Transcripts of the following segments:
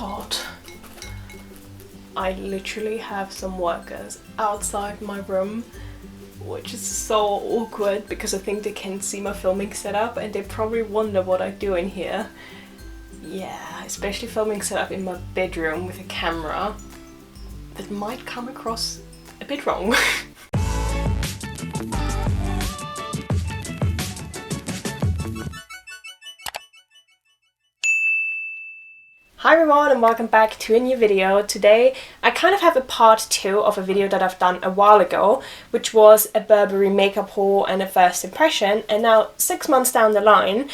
god. I literally have some workers outside my room, which is so awkward because I think they can see my filming setup and they probably wonder what I do in here. Yeah, especially filming setup in my bedroom with a camera that might come across a bit wrong. Hi everyone and welcome back to a new video. Today I kind of have a part 2 of a video that I've done a while ago, which was a Burberry makeup haul and a first impression, and now 6 months down the line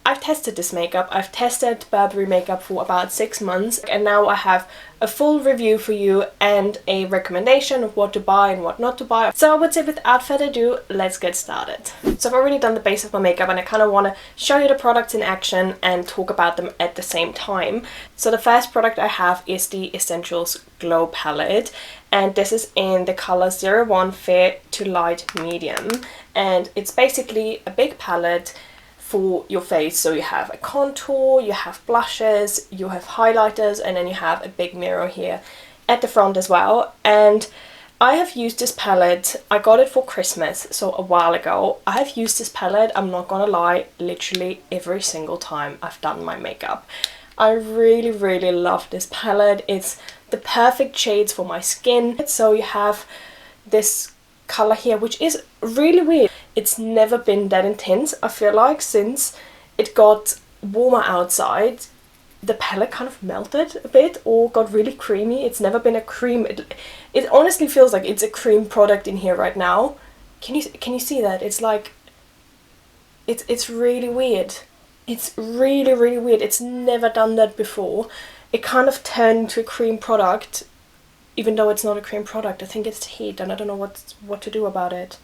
I've tested this makeup. I've tested Burberry makeup for about 6 months and now I have a full review for you and a recommendation of what to buy and what not to buy. So I would say without further ado, let's get started. So I've already done the base of my makeup and I kind of want to show you the products in action and talk about them at the same time. So the first product I have is the Essentials Glow Palette, and this is in the color 01 Fair to Light Medium, and it's basically a big palette for your face. So you have a contour, you have blushes, you have highlighters, and then you have a big mirror here at the front as well. And I have used this palette, I got it for Christmas, so a while ago. I have used this palette, I'm not gonna lie, literally every single time I've done my makeup. I really love this palette. It's the perfect shades for my skin. So you have this color here, which is really weird. It's never been that intense, I feel like, since it got warmer outside. The palette kind of melted a bit or got really creamy. It's never been a cream. It honestly feels like it's a cream product in here right now. Can you see that? It's like it's really weird. It's really weird. It's never done that before. It kind of turned into a cream product, even though it's not a cream product. I think it's heat and I don't know what to do about it.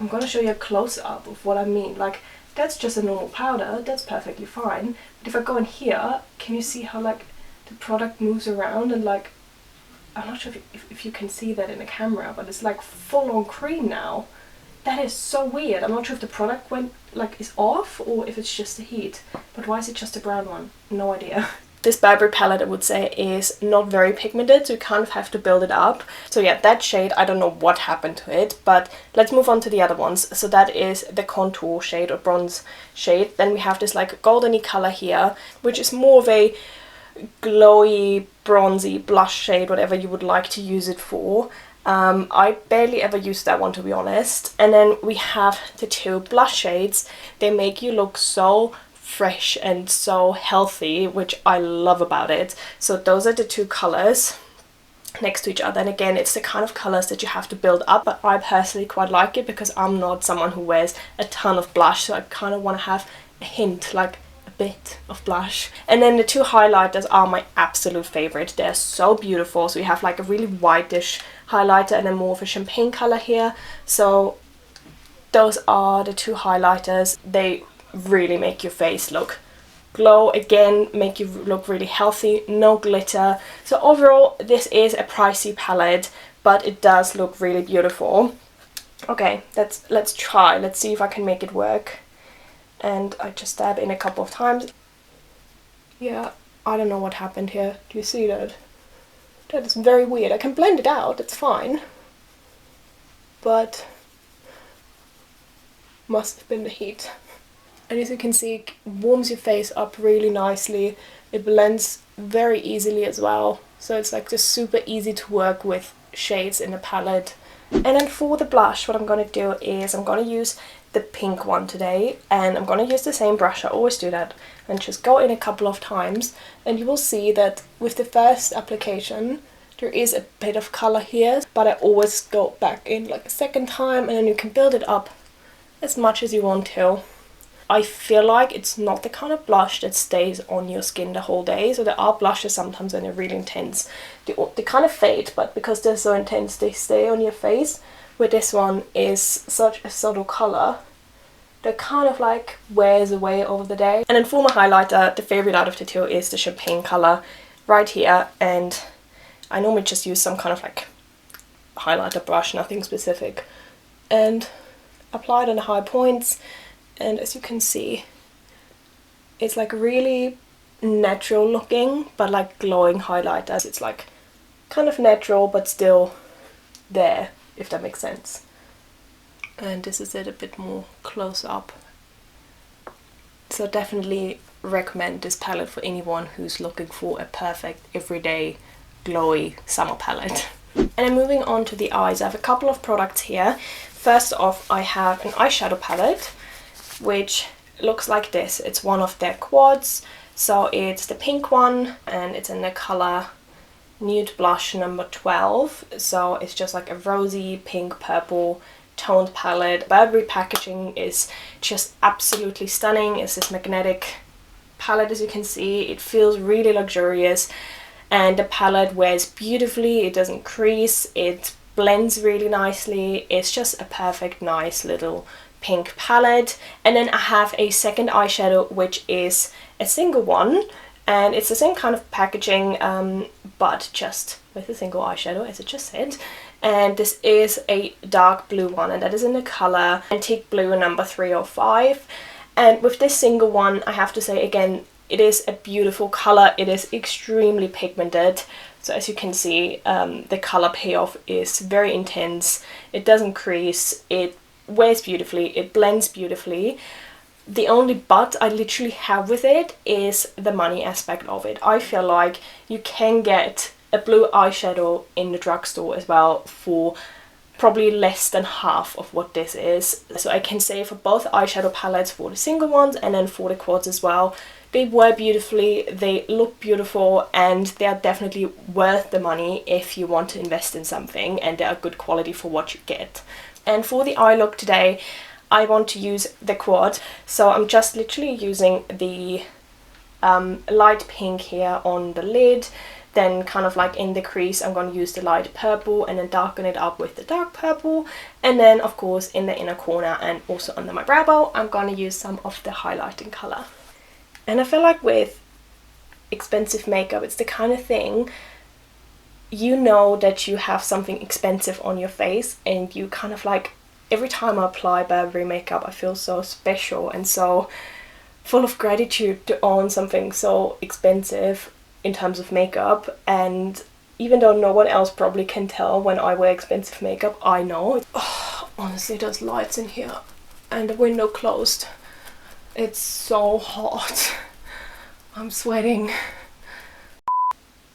I'm gonna show you a close-up of what I mean. Like, that's just a normal powder, that's perfectly fine. But if I go in here, can you see how like the product moves around and like, I'm not sure if you can see that in the camera, but it's like full-on cream now. That is so weird. I'm not sure if the product is off or if it's just the heat. But why is it just a brown one? No idea. This Burberry palette, I would say, is not very pigmented, so you kind of have to build it up. So yeah, that shade, I don't know what happened to it, but let's move on to the other ones. So that is the contour shade or bronze shade. Then we have this like goldeny color here, which is more of a glowy, bronzy blush shade, whatever you would like to use it for. I barely ever use that one, to be honest. And then we have the two blush shades. They make you look so fresh and so healthy, which I love about it. So those are the two colors next to each other, and again, it's the kind of colors that you have to build up, but I personally quite like it because I'm not someone who wears a ton of blush, so I kind of want to have a hint, like a bit of blush. And then the two highlighters are my absolute favorite. They're so beautiful. So you have like a really whitish highlighter and then more of a champagne color here. So those are the two highlighters. They really make your face look glow, again make you look really healthy, no glitter. So overall this is a pricey palette, but it does look really beautiful. Okay, let's try, let's see if I can make it work. And I just dab in a couple of times. Yeah, I don't know what happened here. Do you see that? That is very weird. I can blend it out, it's fine, but must have been the heat. And as you can see, it warms your face up really nicely. It blends very easily as well. So it's like just super easy to work with shades in the palette. And then for the blush, what I'm going to do is I'm going to use the pink one today. And I'm going to use the same brush. I always do that. And just go in a couple of times. And you will see that with the first application, there is a bit of color here. But I always go back in like a second time. And then you can build it up as much as you want to. I feel like it's not the kind of blush that stays on your skin the whole day. So there are blushes sometimes when they're really intense. They kind of fade, but because they're so intense, they stay on your face. Where this one is such a subtle color that kind of like wears away over the day. And then for my highlighter, the favorite out of the two is the champagne color right here. And I normally just use some kind of like highlighter brush, nothing specific. And apply it on the high points. And as you can see, it's like really natural looking, but like glowing highlighters. It's like kind of natural, but still there, if that makes sense. And this is it a bit more close up. So definitely recommend this palette for anyone who's looking for a perfect everyday glowy summer palette. And then moving on to the eyes, I have a couple of products here. First off, I have an eyeshadow palette, which looks like this. It's one of their quads. So it's the pink one, and it's in the color Nude Blush number 12. So it's just like a rosy pink purple toned palette. Burberry packaging is just absolutely stunning. It's this magnetic palette, as you can see. It feels really luxurious, and the palette wears beautifully. It doesn't crease, it blends really nicely. It's just a perfect nice little pink palette. And then I have a second eyeshadow, which is a single one, and it's the same kind of packaging, but just with a single eyeshadow, as I just said. And this is a dark blue one, and that is in the color Antique Blue number 305. And with this single one, I have to say again, it is a beautiful color. It is extremely pigmented. So as you can see, the color payoff is very intense. It doesn't crease, it wears beautifully, it blends beautifully. The only but I literally have with it is the money aspect of it. I feel like you can get a blue eyeshadow in the drugstore as well for probably less than half of what this is. So I can say for both eyeshadow palettes, for the single ones and then for the quads as well, they wear beautifully, they look beautiful, and they are definitely worth the money if you want to invest in something, and they are good quality for what you get. And for the eye look today, I want to use the quad. So I'm just literally using the light pink here on the lid. Then kind of like in the crease, I'm going to use the light purple and then darken it up with the dark purple. And then of course in the inner corner and also under my brow bone, I'm going to use some of the highlighting color. And I feel like with expensive makeup, it's the kind of thing, you know that you have something expensive on your face, and you kind of like, every time I apply Burberry makeup, I feel so special and so full of gratitude to own something so expensive in terms of makeup. And even though no one else probably can tell when I wear expensive makeup, I know. Oh, honestly, those lights in here and the window closed. It's so hot. I'm sweating.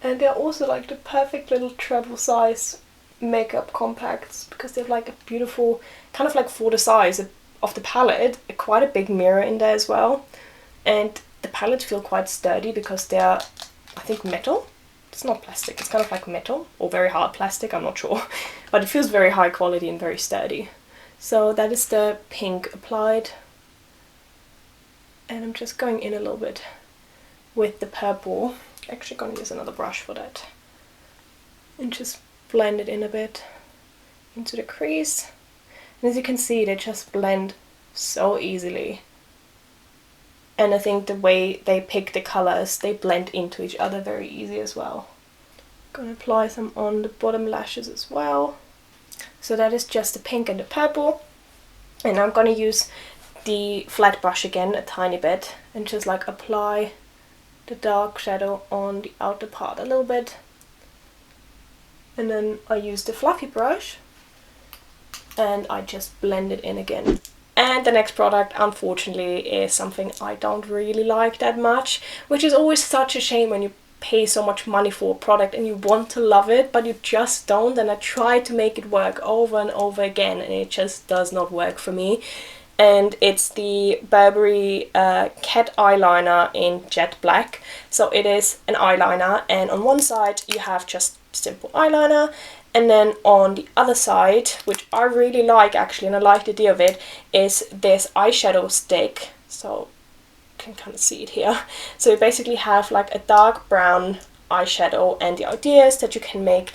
And they're also like the perfect little travel size makeup compacts, because they have like a beautiful, kind of like for the size of the palette, quite a big mirror in there as well. And the palettes feel quite sturdy because they're, I think, metal. It's not plastic, it's kind of like metal or very hard plastic, I'm not sure. But it feels very high quality and very sturdy. So that is the pink applied. And I'm just going in a little bit with the purple. Actually gonna use another brush for that. And just blend it in a bit into the crease. And as you can see, they just blend so easily. And I think the way they pick the colors, they blend into each other very easy as well. Gonna apply some on the bottom lashes as well. So that is just the pink and the purple. And I'm gonna use the flat brush again a tiny bit and just like apply the dark shadow on the outer part a little bit. And then I use the fluffy brush and I just blend it in again. And the next product, unfortunately, is something I don't really like that much, which is always such a shame when you pay so much money for a product and you want to love it, but you just don't. And I try to make it work over and over again, and it just does not work for me. And it's the Burberry Cat Eyeliner in Jet Black. So it is an eyeliner, and on one side you have just simple eyeliner, and then on the other side, which I really like actually, and I like the idea of it, is this eyeshadow stick. So you can kind of see it here. So you basically have like a dark brown eyeshadow, and the idea is that you can make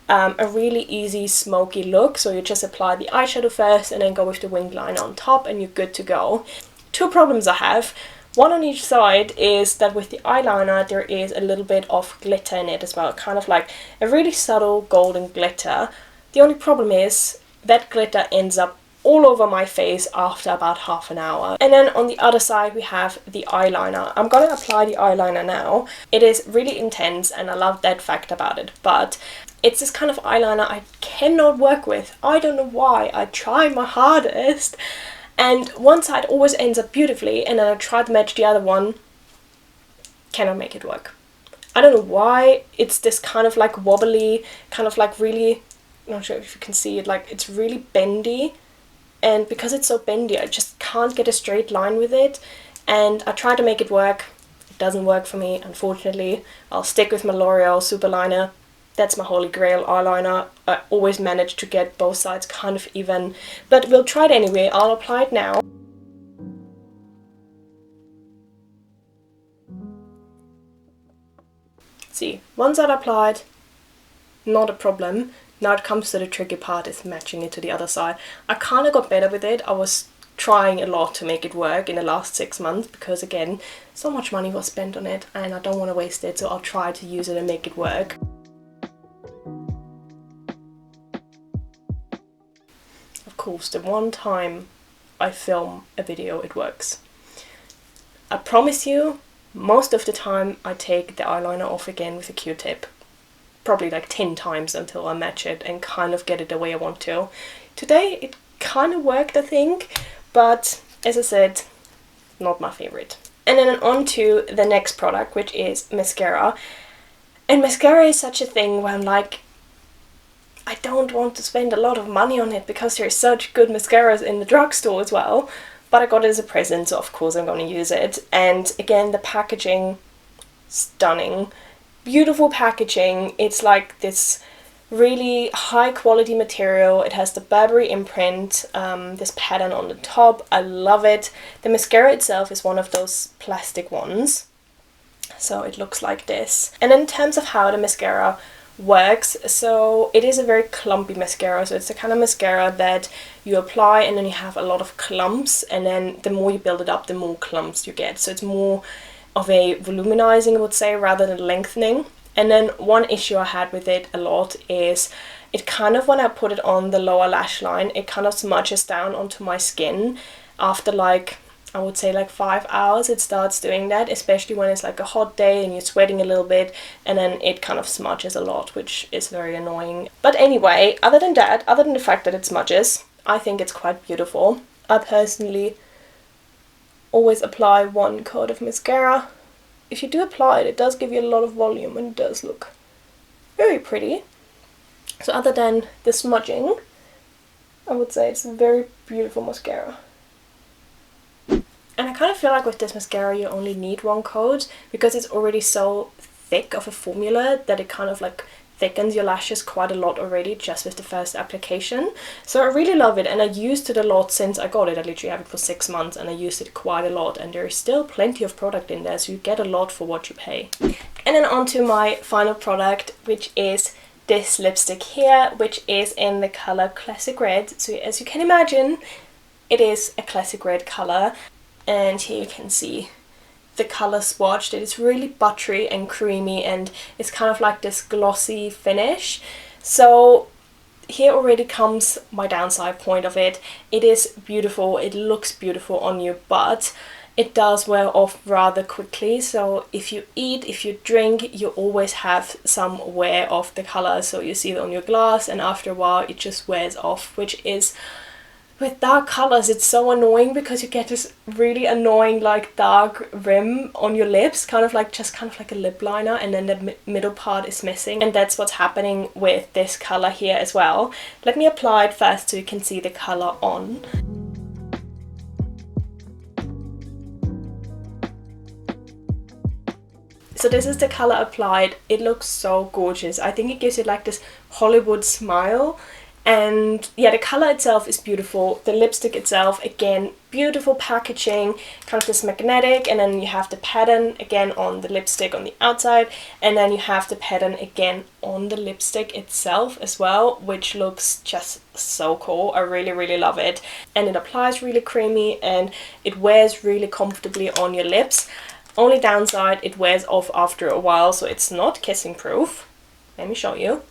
a really easy smoky look. So you just apply the eyeshadow first and then go with the winged liner on top and you're good to go. Two problems I have. One on each side is that with the eyeliner there is a little bit of glitter in it as well, kind of like a really subtle golden glitter. The only problem is that glitter ends up all over my face after about half an hour. And then on the other side we have the eyeliner. I'm gonna apply the eyeliner now. It is really intense and I love that fact about it, but it's this kind of eyeliner I cannot work with. I don't know why. I try my hardest and one side always ends up beautifully, and then I try to match the other one, cannot make it work. I don't know why. It's this kind of like wobbly, kind of like really, I'm not sure if you can see it, like it's really bendy, and because it's so bendy I just can't get a straight line with it, and I try to make it work. It doesn't work for me, unfortunately. I'll stick with my L'Oreal Superliner. That's my holy grail eyeliner. I always manage to get both sides kind of even, but we'll try it anyway. I'll apply it now. See, one side applied, not a problem. Now it comes to the tricky part, is matching it to the other side. I kind of got better with it. I was trying a lot to make it work in the last 6 months because, again, so much money was spent on it and I don't want to waste it, so I'll try to use it and make it work. Of course, the one time I film a video it works. I promise you, most of the time I take the eyeliner off again with a Q-tip. Probably like 10 times until I match it and kind of get it the way I want to. Today it kind of worked, I think, but as I said, not my favorite. And then on to the next product, which is mascara. And mascara is such a thing where I'm like, I don't want to spend a lot of money on it because there's such good mascaras in the drugstore as well. But I got it as a present, so of course I'm going to use it. And again, the packaging, stunning. Beautiful packaging. It's like this really high quality material. It has the Burberry imprint, this pattern on the top. I love it. The mascara itself is one of those plastic ones. So it looks like this. And in terms of how the mascara works, so it is a very clumpy mascara, so it's the kind of mascara that you apply and then you have a lot of clumps, and then the more you build it up the more clumps you get, so it's more of a volumizing, I would say, rather than lengthening. And then one issue I had with it a lot is it kind of, when I put it on the lower lash line, it kind of smudges down onto my skin after like, I would say like 5 hours it starts doing that, especially when it's like a hot day and you're sweating a little bit, and then it kind of smudges a lot, which is very annoying. But anyway, other than that, other than the fact that it smudges, I think it's quite beautiful. I personally always apply one coat of mascara. If you do apply it, it does give you a lot of volume and it does look very pretty. So other than the smudging, I would say it's a very beautiful mascara. And I kind of feel like with this mascara you only need one coat because it's already so thick of a formula that it kind of like thickens your lashes quite a lot already just with the first application. So I really love it, and I used it a lot since I got it. I literally have it for 6 months and I used it quite a lot, and there is still plenty of product in there, so you get a lot for what you pay. And then on to my final product, which is this lipstick here, which is in the color Classic Red. So as you can imagine, it is a classic red color. And here you can see the color swatched. It is really buttery and creamy, and it's kind of like this glossy finish. So here already comes my downside point of it. It is beautiful, it looks beautiful on you, but it does wear off rather quickly. So if you eat, if you drink, you always have some wear of the color. So you see it on your glass, and after a while it just wears off, which is, with dark colors, it's so annoying because you get this really annoying like dark rim on your lips, kind of like a lip liner, and then the middle part is missing, and that's what's happening with this color here as well. Let me apply it first so you can see the color on. So this is the color applied. It looks so gorgeous. I think it gives you like this Hollywood smile. And yeah, the color itself is beautiful. The lipstick itself, again, beautiful packaging, kind of this magnetic, and then you have the pattern again on the lipstick on the outside, and then you have the pattern again on the lipstick itself as well, which looks just so cool. I really, really love it. And it applies really creamy and it wears really comfortably on your lips. Only downside, it wears off after a while, so it's not kissing proof. Let me show you.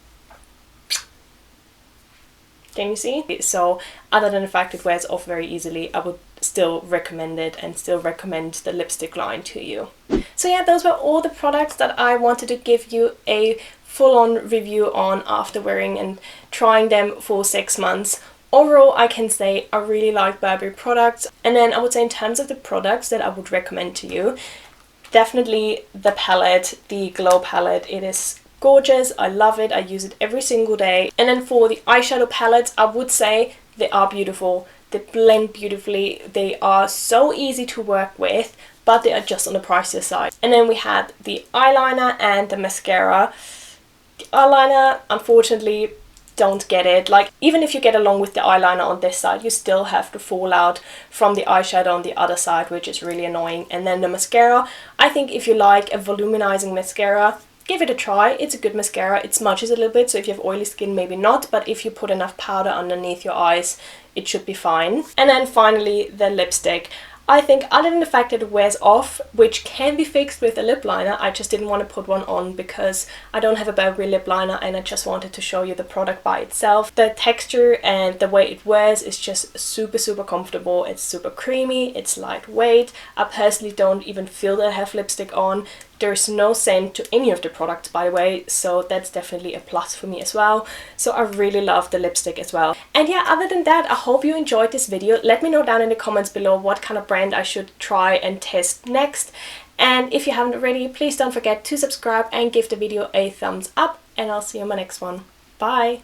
Can you see? So other than the fact it wears off very easily, I would still recommend it and still recommend the lipstick line to you. So yeah, those were all the products that I wanted to give you a full-on review on after wearing and trying them for 6 months. Overall, I can say I really like Burberry products. And then I would say in terms of the products that I would recommend to you, definitely the palette, the Glow palette. It is gorgeous. I love it. I use it every single day. And then for the eyeshadow palettes, I would say they are beautiful. They blend beautifully. They are so easy to work with, but they are just on the pricier side. And then we had the eyeliner and the mascara. The eyeliner, unfortunately, don't get it. Like, even if you get along with the eyeliner on this side, you still have the fallout from the eyeshadow on the other side, which is really annoying. And then the mascara, I think if you like a volumizing mascara, give it a try. It's a good mascara. It smudges a little bit, so if you have oily skin, maybe not, but if you put enough powder underneath your eyes, it should be fine. And then finally, the lipstick. I think other than the fact that it wears off, which can be fixed with a lip liner, I just didn't want to put one on because I don't have a Burberry lip liner and I just wanted to show you the product by itself. The texture and the way it wears is just super, super comfortable. It's super creamy, it's lightweight. I personally don't even feel that I have lipstick on. There's no scent to any of the products, by the way, so that's definitely a plus for me as well. So I really love the lipstick as well. And yeah, other than that, I hope you enjoyed this video. Let me know down in the comments below what kind of brand I should try and test next. And if you haven't already, please don't forget to subscribe and give the video a thumbs up. And I'll see you in my next one. Bye!